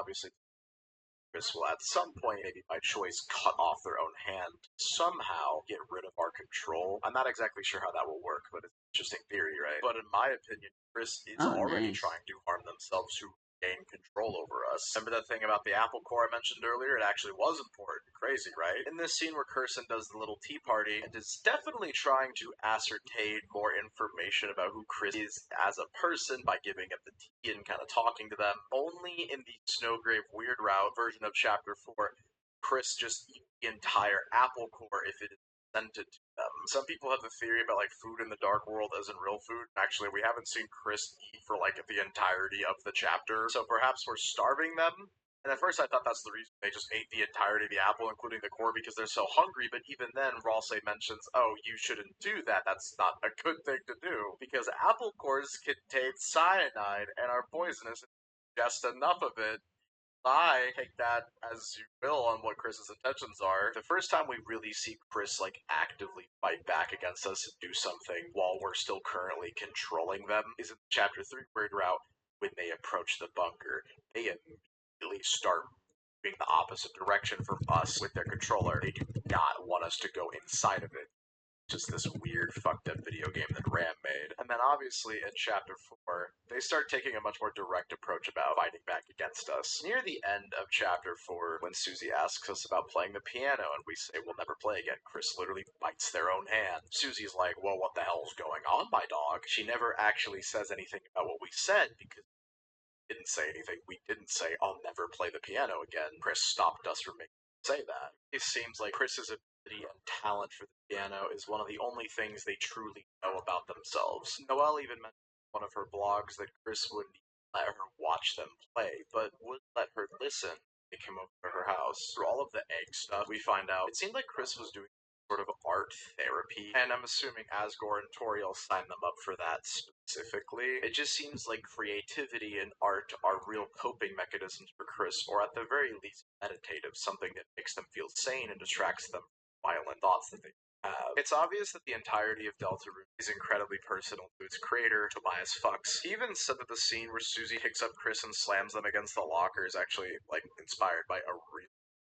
obviously Chris will at some point, maybe by choice, cut off their own hand, somehow get rid of our control. I'm not exactly sure how that will work, but it's an interesting theory, right? But in my opinion, Chris is Oh, already nice. trying to harm themselves to gain control over us. Remember that thing about the apple core I mentioned earlier? It actually was important. Crazy, right? In this scene where Kirsten does the little tea party and is definitely trying to ascertain more information about who Chris is as a person by giving him the tea and kind of talking to them, only in the Snowgrave Weird Route version of Chapter 4, Chris just eats the entire apple core if it is presented to them. Some people have the theory about like food in the dark world isn't real food. Actually, we haven't seen Chris eat for like the entirety of the chapter, so perhaps we're starving them. And at first I thought that's the reason they just ate the entirety of the apple, including the core, because they're so hungry, but even then Ralse mentions, oh, you shouldn't do that, that's not a good thing to do, because apple cores contain cyanide and are poisonous. Just enough of it. I take that as you will on what Chris's intentions are. The first time we really see Chris like actively fight back against us and do something while we're still currently controlling them is in chapter 3 Weird Route when they approach the bunker. They immediately start moving the opposite direction from us with their controller. They do not want us to go inside of it. Just this weird fucked up video game that Ram made. And then obviously in chapter 4, they start taking a much more direct approach about fighting back against us. Near the end of chapter 4, when Susie asks us about playing the piano and we say we'll never play again, Chris literally bites their own hand. Susie's like, well, what the hell's going on, my dog? She never actually says anything about what we said because didn't say anything. We didn't say, I'll never play the piano again. Chris stopped us from making say that. It seems like Chris's ability and talent for the piano is one of the only things they truly know about themselves. Noelle even mentioned in one of her blogs that Chris wouldn't let her watch them play, but would let her listen. They came over to her house. Through all of the egg stuff, we find out it seemed like Chris was doing sort of art therapy, and I'm assuming Asgore and Toriel signed them up for that specifically. It just seems like creativity and art are real coping mechanisms for Chris, or at the very least meditative, something that makes them feel sane and distracts them from violent thoughts that they have. It's obvious that the entirety of Deltarune is incredibly personal to its creator, Tobias Fox. He even said that the scene where Susie picks up Chris and slams them against the locker is actually, like, inspired by a real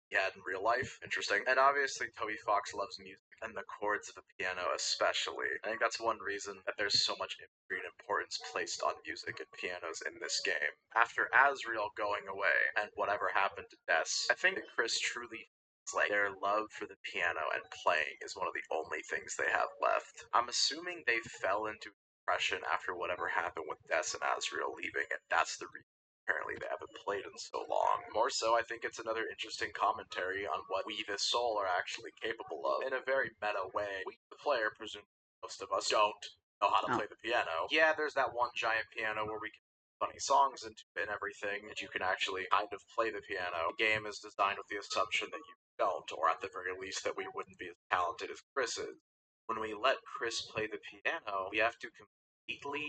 he had in real life. Interesting. And obviously, Toby Fox loves music, and the chords of the piano especially. I think that's one reason that there's so much imagery and importance placed on music and pianos in this game. After Asriel going away, and whatever happened to Des, I think that Chris truly feels like their love for the piano and playing is one of the only things they have left. I'm assuming they fell into depression after whatever happened with Des and Asriel leaving, and that's the reason apparently they haven't played in so long. More so, I think it's another interesting commentary on what we, the soul, are actually capable of in a very meta way. We, the player, presumably most of us don't know how to play the piano. Yeah, there's that one giant piano where we can put funny songs into it and everything, and you can actually kind of play the piano. The game is designed with the assumption that you don't, or at the very least that we wouldn't be as talented as Chris is. When we let Chris play the piano, we have to completely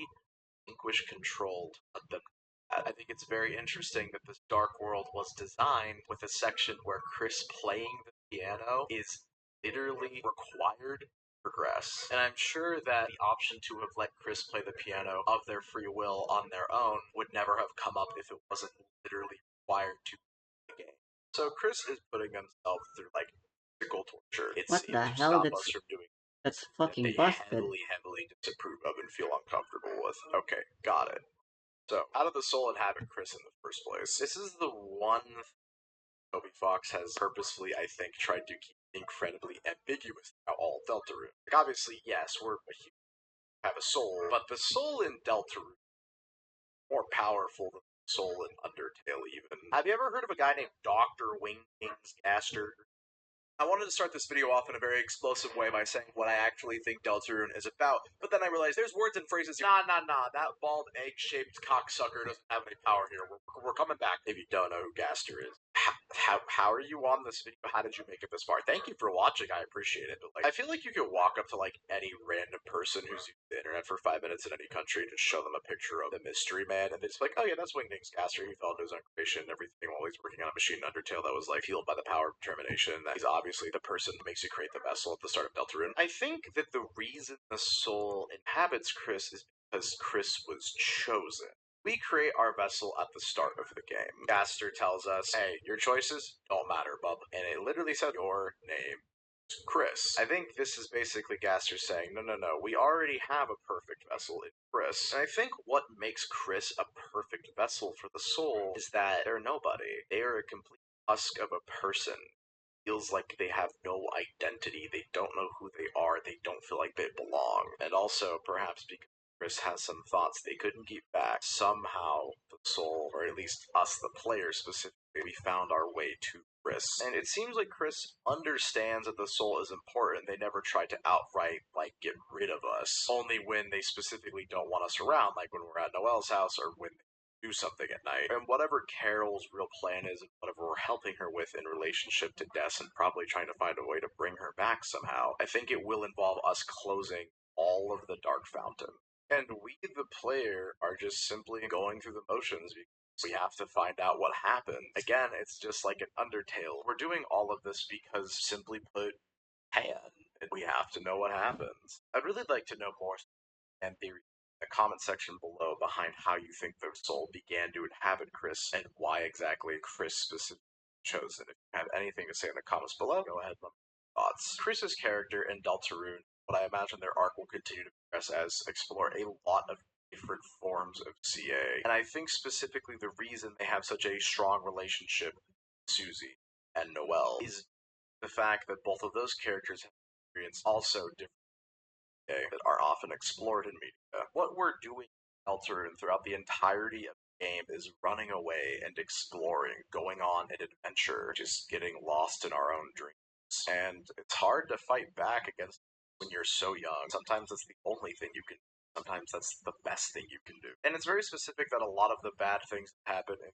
relinquish control to let them. I think it's very interesting that this Dark World was designed with a section where Chris playing the piano is literally required to progress. And I'm sure that the option to have let Chris play the piano of their free will on their own would never have come up if it wasn't literally required to play the game. So Chris is putting himself through like physical torture, it What seems, the to hell? stop us from doing That's that fucking they busted. heavily disapprove of and feel uncomfortable with. Okay, got it. So, how did the soul inhabit Chris in the first place? This is the one Toby Fox has purposefully, I think, tried to keep incredibly ambiguous about all Deltarune. Like, obviously, yes, have a soul, but the soul in Deltarune is more powerful than the soul in Undertale, even. Have you ever heard of a guy named Dr. Wingkings Gaster? I wanted to start this video off in a very explosive way by saying what I actually think Deltarune is about, but then I realized there's words and phrases. Nah, that bald egg-shaped cocksucker doesn't have any power here. We're coming back if you don't know who Gaster is. How are you on this video? How did you make it this far? Thank you for watching, I appreciate it, but like, I feel like you could walk up to like any random person who's used the internet for 5 minutes in any country and just show them a picture of the mystery man, and they're just like, oh yeah, that's Wingdings Gaster, he fell into his own creation and everything while he's working on a machine in Undertale that was like fueled by the power of determination, that he's obviously the person who makes you create the vessel at the start of Deltarune. I think that the reason the soul inhabits Chris is because Chris was chosen. We create our vessel at the start of the game. Gaster tells us, hey, your choices don't matter, bub. And it literally said your name. Chris. I think this is basically Gaster saying, no, no, no, we already have a perfect vessel in Chris. And I think what makes Chris a perfect vessel for the soul is that they're nobody. They are a complete husk of a person. Feels like they have no identity. They don't know who they are. They don't feel like they belong. And also, perhaps because Chris has some thoughts they couldn't get back, somehow the soul, or at least us, the player specifically, we found our way to Chris. And it seems like Chris understands that the soul is important. They never try to outright, get rid of us. Only when they specifically don't want us around, like when we're at Noelle's house or when do something at night. And whatever Carol's real plan is, and whatever we're helping her with in relationship to Des, and probably trying to find a way to bring her back somehow, I think it will involve us closing all of the Dark Fountain. And we, the player, are just simply going through the motions because we have to find out what happened. Again, it's just like an Undertale. We're doing all of this because, simply put, Pan, and we have to know what happens. I'd really like to know more and theory in the comment section below behind how you think the soul began to inhabit Chris and why exactly Chris specifically chosen. If you have anything to say in the comments below, go ahead and let me know your thoughts. Chris's character and Deltarune, what I imagine their arc will continue to progress as explore a lot of different forms of CA. And I think specifically the reason they have such a strong relationship with Susie and Noelle is the fact that both of those characters have experienced also different that are often explored in media. What we're doing in Deltarune throughout the entirety of the game is running away and exploring, going on an adventure, just getting lost in our own dreams. And it's hard to fight back against when you're so young. Sometimes that's the only thing you can do. Sometimes that's the best thing you can do. And it's very specific that a lot of the bad things that happen in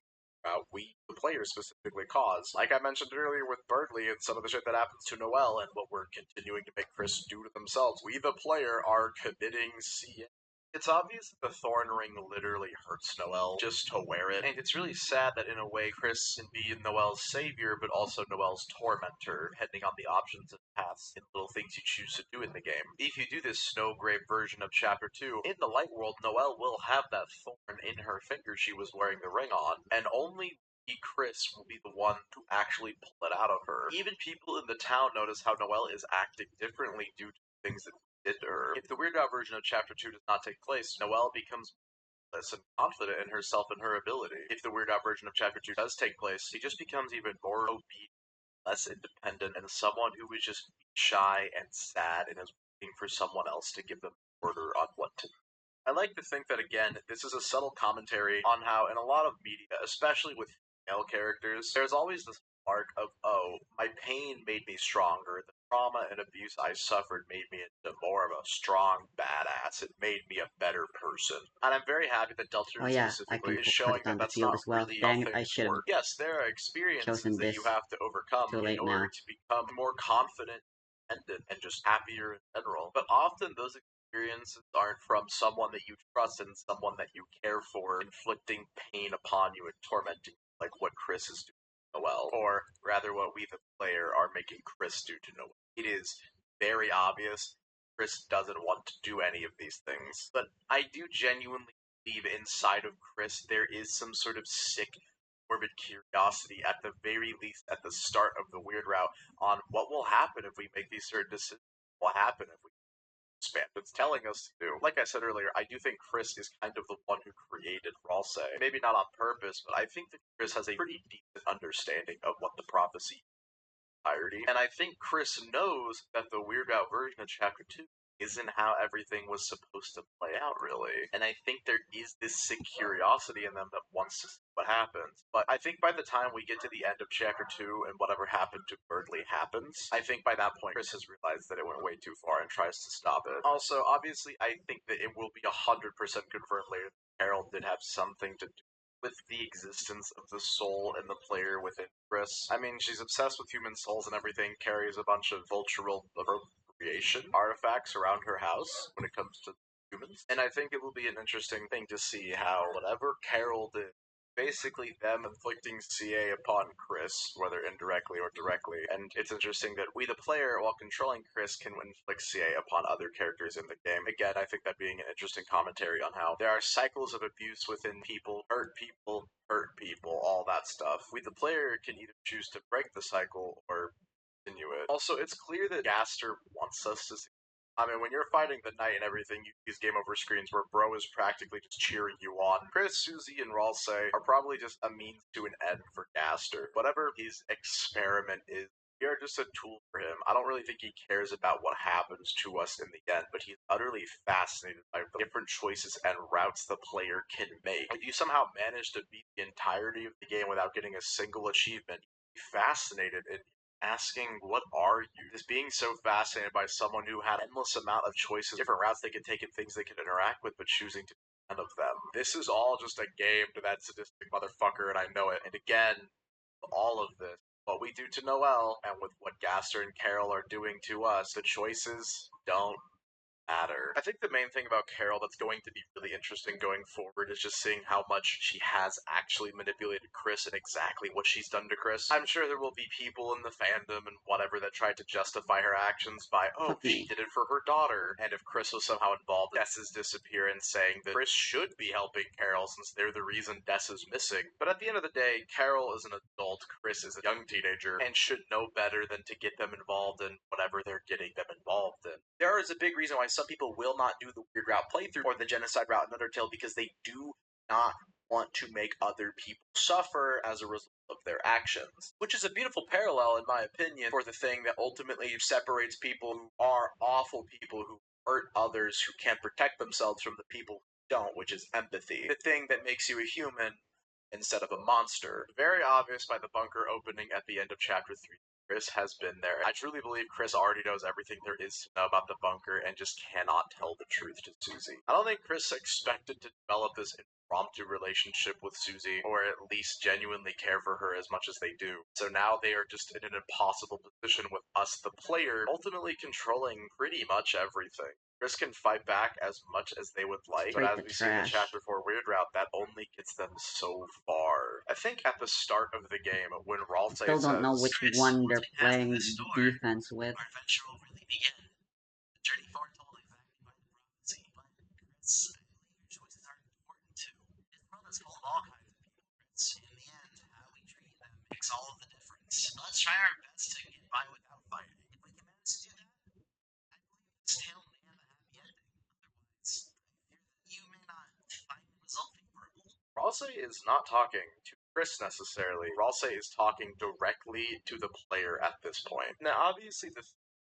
we, the players, specifically cause. Like I mentioned earlier with Berkeley and some of the shit that happens to Noelle and what we're continuing to make Chris do to themselves. We, the player, are committing CA. It's obvious that the Thorn Ring literally hurts Noelle just to wear it, and it's really sad that in a way Chris can be Noelle's savior, but also Noelle's tormentor, depending on the options and paths and little things you choose to do in the game. If you do this Snowgrave version of Chapter 2, in the Light World, Noelle will have that thorn in her finger she was wearing the ring on, and only Chris will be the one to actually pull it out of her. Even people in the town notice how Noelle is acting differently due to things that did to her. If the Weird Al version of Chapter 2 does not take place, Noelle becomes less and confident in herself and her ability. If the Weird Al version of Chapter 2 does take place, she just becomes even more obedient, less independent, and someone who is just shy and sad and is waiting for someone else to give them order on what to do. I like to think that, again, this is a subtle commentary on how, in a lot of media, especially with female characters, there's always this arc of, oh, my pain made me stronger. The trauma and abuse I suffered made me into more of a strong badass. It made me a better person. And I'm very happy that Oh Deltarune yeah, I specifically can is put showing it that on the that's field not as well. really how Dang it, I things should have work. Yes, there are experiences chosen that you this. have to overcome Too in late order now. to become more confident and just happier in general. But often those experiences aren't from someone that you trust and someone that you care for, inflicting pain upon you and tormenting you, like what Chris is doing to Noelle, or rather what we, the player, are making Chris do to Noelle. It is very obvious Chris doesn't want to do any of these things, but I do genuinely believe inside of Chris there is some sort of sick, morbid curiosity, at the very least at the start of the weird route, on what will happen if we make these certain decisions. What will happen if we expand? It's telling us to do. Like I said earlier, I do think Chris is kind of the one who created Ralsei. Maybe not on purpose, but I think that Chris has a pretty decent understanding of what the prophecy entirety. And I think Chris knows that the Weird Out version of Chapter 2 isn't how everything was supposed to play out, really. And I think there is this sick curiosity in them that wants to see what happens. But I think by the time we get to the end of Chapter 2 and whatever happened to Berkeley happens, I think by that point Chris has realized that it went way too far and tries to stop it. Also, obviously, I think that it will be 100% confirmed later that Carol did have something to do with the existence of the soul and the player within Chris. I mean, she's obsessed with human souls and everything, carries a bunch of vultural appropriation artifacts around her house when it comes to humans. And I think it will be an interesting thing to see how whatever Carol did basically them inflicting CA upon Chris, whether indirectly or directly. And it's interesting that we, the player, while controlling Chris, can inflict CA upon other characters in the game. Again, I think that being an interesting commentary on how there are cycles of abuse within people, hurt people, all that stuff. We, the player, can either choose to break the cycle or continue it. Also, it's clear that Gaster wants us to. I mean, when you're fighting the knight and everything, you use game over screens where bro is practically just cheering you on. Chris, Susie, and Ralse are probably just a means to an end for Gaster. Whatever his experiment is, we are just a tool for him. I don't really think he cares about what happens to us in the end, but he's utterly fascinated by the different choices and routes the player can make. If you somehow manage to beat the entirety of the game without getting a single achievement, he's fascinated in asking, what are you? Just being so fascinated by someone who had an endless amount of choices, different routes they could take and things they could interact with, but choosing to do none of them. This is all just a game to that sadistic motherfucker, and I know it. And again, all of this, what we do to Noelle, and with what Gaster and Carol are doing to us, the choices don't matter. I think the main thing about Carol that's going to be really interesting going forward is just seeing how much she has actually manipulated Chris and exactly what she's done to Chris. I'm sure there will be people in the fandom and whatever that tried to justify her actions by, oh, she did it for her daughter. And if Chris was somehow involved in Dessa's disappearance, saying that Chris should be helping Carol since they're the reason Dess is missing. But at the end of the day, Carol is an adult, Chris is a young teenager, and should know better than to get them involved in whatever they're getting them involved in. There is a big reason why some people will not do the weird route playthrough or the genocide route in Undertale, because they do not want to make other people suffer as a result of their actions. Which is a beautiful parallel, in my opinion, for the thing that ultimately separates people who are awful people who hurt others who can't protect themselves from the people who don't, which is empathy. The thing that makes you a human instead of a monster. Very obvious by the bunker opening at the end of Chapter 3. Chris has been there. I truly believe Chris already knows everything there is to know about the bunker and just cannot tell the truth to Susie. I don't think Chris expected to develop this impromptu relationship with Susie, or at least genuinely care for her as much as they do. So now they are just in an impossible position with us, the player, ultimately controlling pretty much everything. Chris can fight back as much as they would like, but as we see in the Chapter 4 Weird Route, that only gets them so far. I think at the start of the game, when Ralse Still don't know which one they're playing defense with. Our adventure will really begin. The journey forward told exactly by the prophecy, but Chris, I believe your choices are important too. This world is full of all kinds of people, Chris. In the end, how we treat them makes all of the difference. Let's try our best to get by without fighting. If we can manage to do that, I believe this tale may have a happy ending. Otherwise, I fear that you may not find the result favorable. Ralse is not talking to Chris necessarily. Ralse is talking directly to the player at this point. Now, obviously, the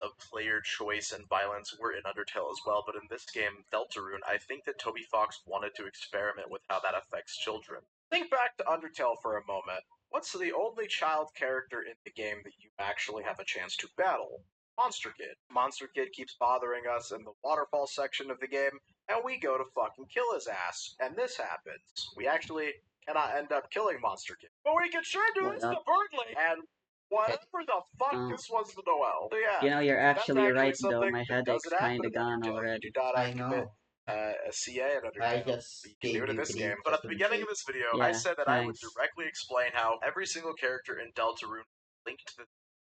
of player choice and violence were in Undertale as well, but in this game, Deltarune, I think that Toby Fox wanted to experiment with how that affects children. Think back to Undertale for a moment. What's the only child character in the game that you actually have a chance to battle? Monster Kid. Monster Kid keeps bothering us in the waterfall section of the game, and we go to fucking kill his ass. And this happens. We actually cannot end up killing Monster Kid, but we can sure do this to Burnley, and whatever the fuck this was to Noelle. So yeah, you know, you're actually right, though. something My that headache's doesn't happen kinda in gone Undertale. You already. do not I commit know. a CA in I Undertale. just You can do gave it in you this grief game. But at just the to be beginning safe. of this video, I Yeah, said that I would thanks. directly explain how every single character in Deltarune linked to the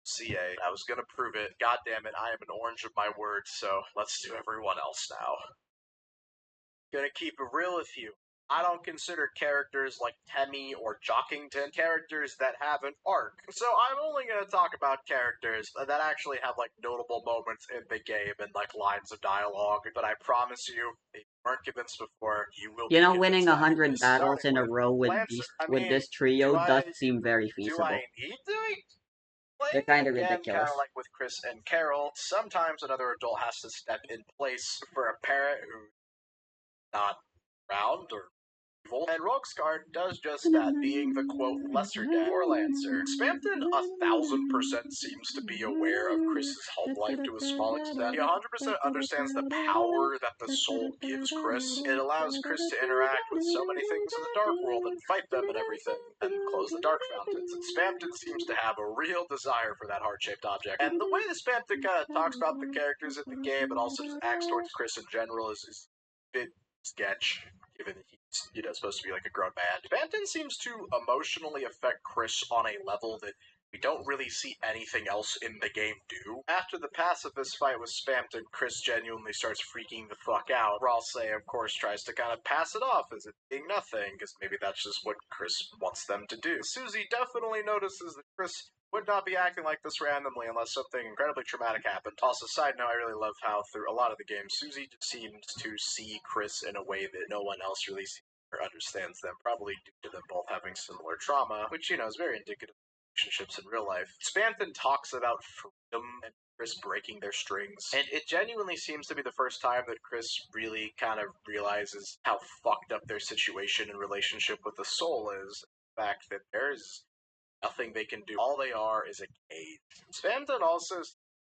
CA. I was gonna prove it. God damn it, I am an orange of my word, so let's do everyone else now. Gonna keep it real with you. I don't consider characters like Temmie or Jockington characters that have an arc. So I'm only going to talk about characters that actually have like notable moments in the game and like lines of dialogue. But I promise you, if you weren't convinced before, you will You be know, winning convinced after 100 this. battles Starting in a with row with Lancer. these I with mean, this trio does seem very do I feasible. need to play They're kind of again, ridiculous. kind of like with Chris and Carol. Sometimes another adult has to step in place for a parent who's not around or evil. And Roguesguard does just that, being the quote lesser dad for Lancer. Spamton 1000% seems to be aware of Chris's home life to a small extent. He 100% understands the power that the soul gives Chris. It allows Chris to interact with so many things in the dark world and fight them and everything, and close the dark fountains. And Spamton seems to have a real desire for that heart-shaped object. And the way that Spamton kind of talks about the characters in the game and also just acts towards Chris in general is a bit sketch, given that he supposed to be like a grown man. Spamton seems to emotionally affect Chris on a level that we don't really see anything else in the game do. After the pacifist fight with Spamton, Chris genuinely starts freaking the fuck out. Ralsei, of course, tries to kind of pass it off as it being nothing, because maybe that's just what Chris wants them to do. Susie definitely notices that Chris would not be acting like this randomly unless something incredibly traumatic happened. Also, side note, I really love how through a lot of the game, Susie seems to see Chris in a way that no one else really sees or understands them, probably due to them both having similar trauma, which, is very indicative of relationships in real life. Spamton talks about freedom and Chris breaking their strings, and it genuinely seems to be the first time that Chris really kind of realizes how fucked up their situation and relationship with the soul is. The fact that there's nothing they can do. All they are is a cage. Spamton also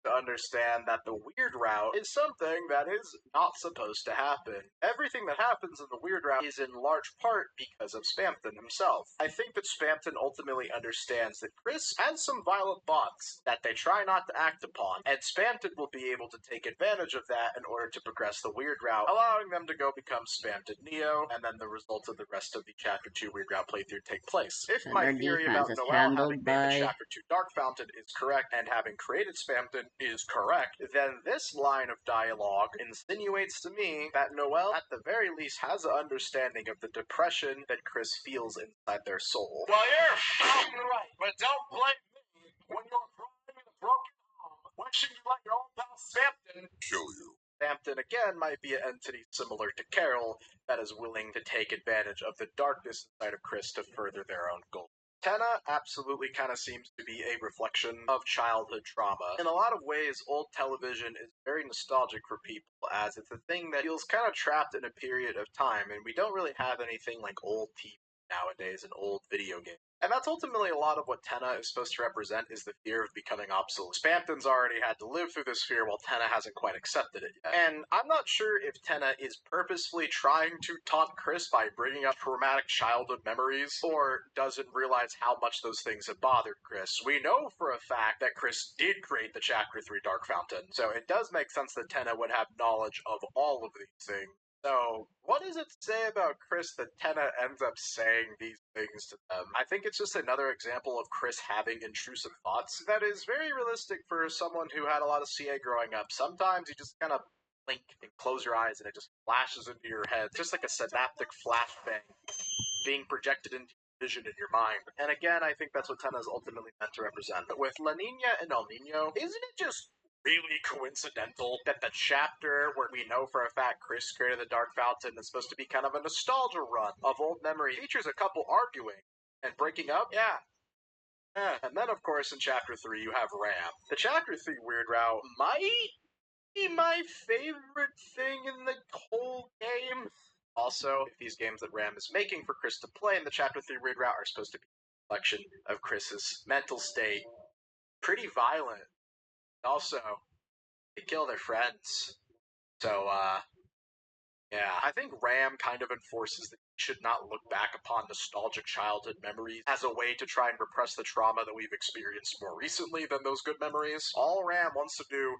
to understand that the weird route is something that is not supposed to happen. Everything that happens in the weird route is in large part because of Spamton himself. I think that Spamton ultimately understands that Chris has some violent thoughts that they try not to act upon, and Spamton will be able to take advantage of that in order to progress the weird route, allowing them to go become Spamton Neo, and then the results of the rest of the Chapter 2 weird route playthrough take place. If And my their theory defense about is Noel having handled made the by Chapter 2 Dark Fountain is correct, and having created Spamton is correct, then this line of dialogue insinuates to me that Noel, at the very least, has an understanding of the depression that Chris feels inside their soul. Well, you're fucking right, but don't blame me when you're crying in a broken home, wishing you let your old pal Spamton kill you. Spamton, again, might be an entity similar to Carol that is willing to take advantage of the darkness inside of Chris to further their own goals. Tenna absolutely kind of seems to be a reflection of childhood trauma. In a lot of ways, old television is very nostalgic for people, as it's a thing that feels kind of trapped in a period of time, and we don't really have anything like old TV nowadays and old video games. And that's ultimately a lot of what Tenna is supposed to represent, is the fear of becoming obsolete. Spamton's already had to live through this fear while Tenna hasn't quite accepted it yet. And I'm not sure if Tenna is purposefully trying to taunt Chris by bringing up traumatic childhood memories, or doesn't realize how much those things have bothered Chris. We know for a fact that Chris did create the Chapter 3 Dark Fountain, so it does make sense that Tenna would have knowledge of all of these things. So, what does it say about Chris that Tenna ends up saying these things to them? I think it's just another example of Chris having intrusive thoughts that is very realistic for someone who had a lot of CA growing up. Sometimes you just kind of blink and close your eyes and it just flashes into your head, just like a synaptic flashbang being projected into vision in your mind. And again, I think that's what Tenna is ultimately meant to represent. But with La Nina and El Nino, isn't it just really coincidental that the chapter where we know for a fact Chris created the Dark Fountain is supposed to be kind of a nostalgia run of old memory features a couple arguing and breaking up? Yeah. And then, of course, in Chapter 3, you have Ram. The Chapter 3 Weird Route might be my favorite thing in the whole game. Also, if these games that Ram is making for Chris to play in the Chapter 3 Weird Route are supposed to be a reflection of Chris's mental state, pretty violent. Also, they kill their friends. So, yeah, I think Ram kind of enforces that we should not look back upon nostalgic childhood memories as a way to try and repress the trauma that we've experienced more recently than those good memories. All Ram wants to do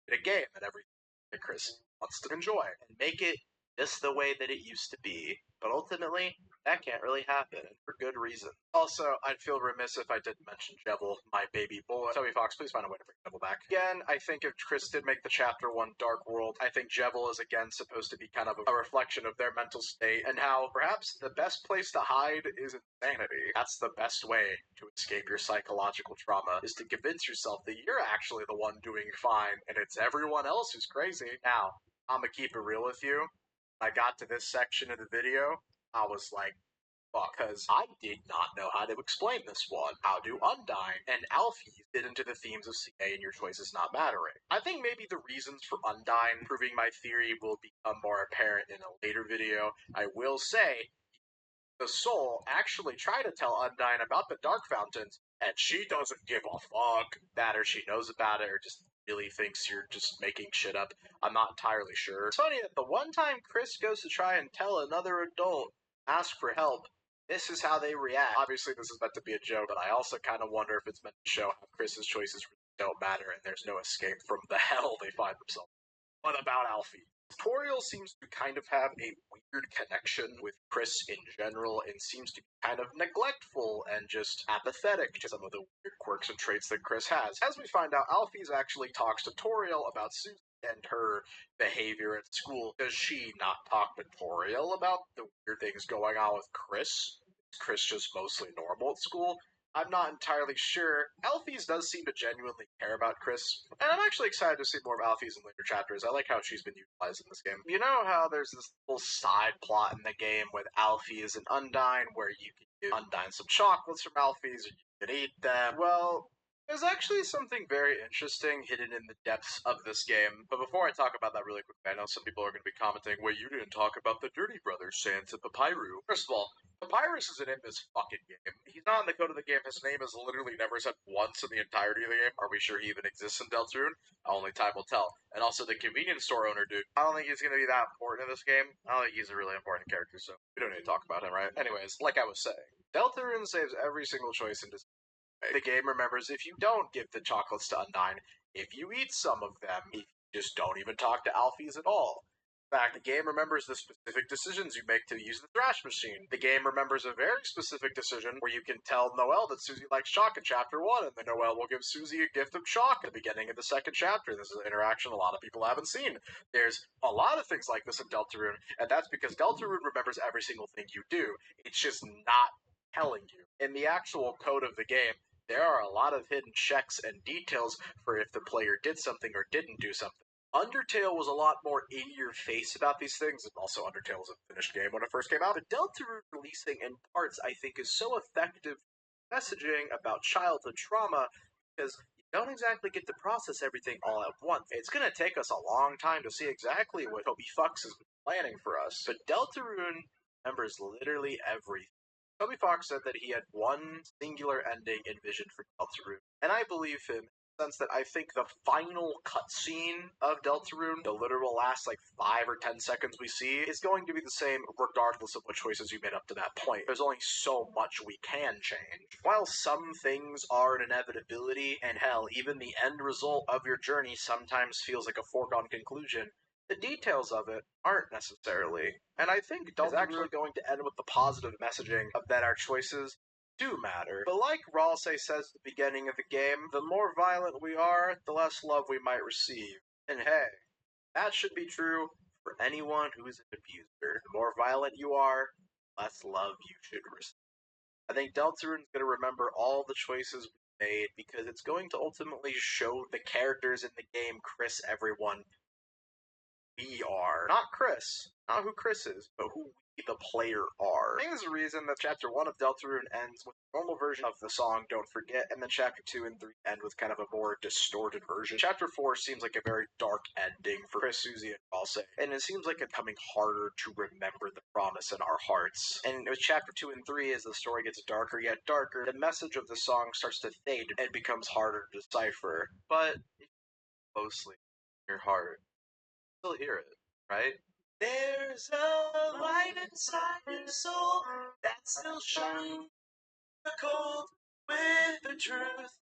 is a game and everything that Chris wants to enjoy and make it just the way that it used to be. But ultimately, that can't really happen, and for good reason. Also, I'd feel remiss if I didn't mention Jevil, my baby boy. Toby Fox, please find a way to bring Jevil back. Again, I think if Chris did make the Chapter 1 Dark World, I think Jevil is again supposed to be kind of a reflection of their mental state, and how perhaps the best place to hide is insanity. That's the best way to escape your psychological trauma, is to convince yourself that you're actually the one doing fine, and it's everyone else who's crazy. Now, I'm gonna keep it real with you. I got to this section of the video, I was like, fuck, because I did not know how to explain this one. How do Undyne and Alfie fit into the themes of CA and your choices not mattering? I think maybe the reasons for Undyne proving my theory will become more apparent in a later video. I will say, the Soul actually tried to tell Undyne about the Dark Fountains, and she doesn't give a fuck that, or she knows about it, or just really thinks you're just making shit up. I'm not entirely sure. It's funny that the one time Chris goes to try and tell another adult, ask for help, this is how they react. Obviously, this is meant to be a joke, but I also kind of wonder if it's meant to show how Chris's choices really don't matter and there's no escape from the hell they find themselves. What about Alfie? Toriel seems to kind of have a weird connection with Chris in general and seems to be kind of neglectful and just apathetic to some of the weird quirks and traits that Chris has. As we find out, Alphys actually talks to Toriel about Susie and her behavior at school. Does she not talk to Toriel about the weird things going on with Chris? Is Chris just mostly normal at school? I'm not entirely sure. Alphys does seem to genuinely care about Chris, and I'm actually excited to see more of Alphys in later chapters. I like how she's been utilized in this game. You know how there's this little side plot in the game with Alphys and Undyne where you can give Undyne some chocolates from Alphys and you can eat them? Well, there's actually something very interesting hidden in the depths of this game. But before I talk about that really quickly, I know some people are going to be commenting, wait, you didn't talk about the Dirty Brothers, Sans and Papyrus. First of all, Papyrus isn't in this fucking game. He's not in the code of the game. His name is literally never said once in the entirety of the game. Are we sure he even exists in Deltarune? Only time will tell. And also the convenience store owner dude. I don't think he's going to be that important in this game. I don't think he's a really important character, so we don't need to talk about him, right? Anyways, like I was saying, Deltarune saves every single choice in this. The game remembers if you don't give the chocolates to Undyne, if you eat some of them, if you just don't even talk to Alphys at all. In fact, the game remembers the specific decisions you make to use the thrash machine. The game remembers a very specific decision where you can tell Noelle that Susie likes chalk in chapter 1, and then Noelle will give Susie a gift of chalk at the beginning of the second chapter. This is an interaction a lot of people haven't seen. There's a lot of things like this in Deltarune, and that's because Deltarune remembers every single thing you do. It's just not telling you. In the actual code of the game, there are a lot of hidden checks and details for if the player did something or didn't do something. Undertale was a lot more in your face about these things, and also Undertale was a finished game when it first came out. But Deltarune releasing in parts, I think, is so effective messaging about childhood trauma because you don't exactly get to process everything all at once. It's going to take us a long time to see exactly what Toby Fox has been planning for us. But Deltarune remembers literally everything. Toby Fox said that he had one singular ending envisioned for Deltarune, and I believe him in the sense that I think the final cutscene of Deltarune, the literal last like 5 or 10 seconds we see, is going to be the same regardless of what choices you made up to that point. There's only so much we can change. While some things are an inevitability, and hell, even the end result of your journey sometimes feels like a foregone conclusion, the details of it aren't necessarily. And I think Deltarune is actually going to end with the positive messaging of that our choices do matter. But like Ralse says at the beginning of the game, the more violent we are, the less love we might receive. And hey, that should be true for anyone who is an abuser. The more violent you are, less love you should receive. I think Deltarune's going to remember all the choices we made because it's going to ultimately show the characters in the game, Chris, everyone, we are. Not Chris. Not who Chris is, but who we, the player, are. I think there's a reason that Chapter 1 of Deltarune ends with a normal version of the song Don't Forget, and then Chapter 2 and 3 end with kind of a more distorted version. Chapter 4 seems like a very dark ending for Chris, Susie, and Ralse, and it seems like it's becoming harder to remember the promise in our hearts. And with Chapter 2 and 3, as the story gets darker yet darker, the message of the song starts to fade and becomes harder to decipher. But closely in your heart, still hear it, right? There's a light inside your soul that still shines the cold with the truth.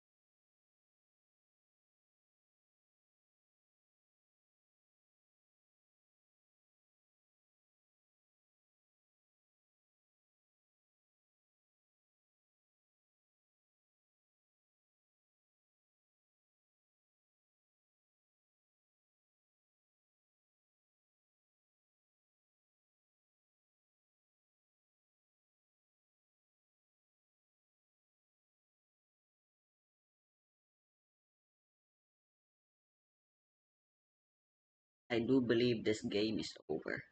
I do believe this game is over.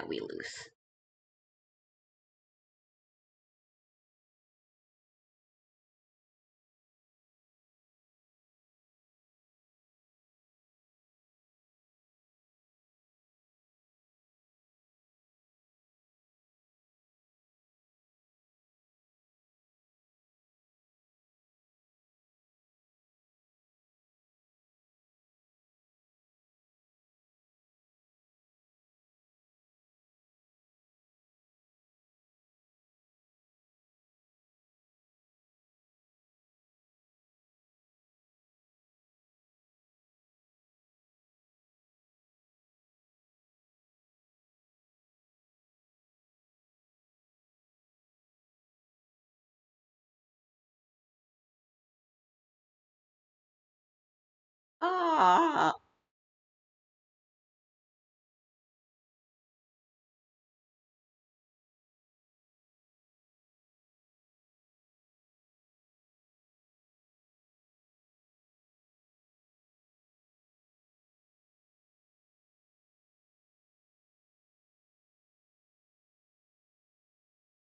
Yeah, we lose. Ah,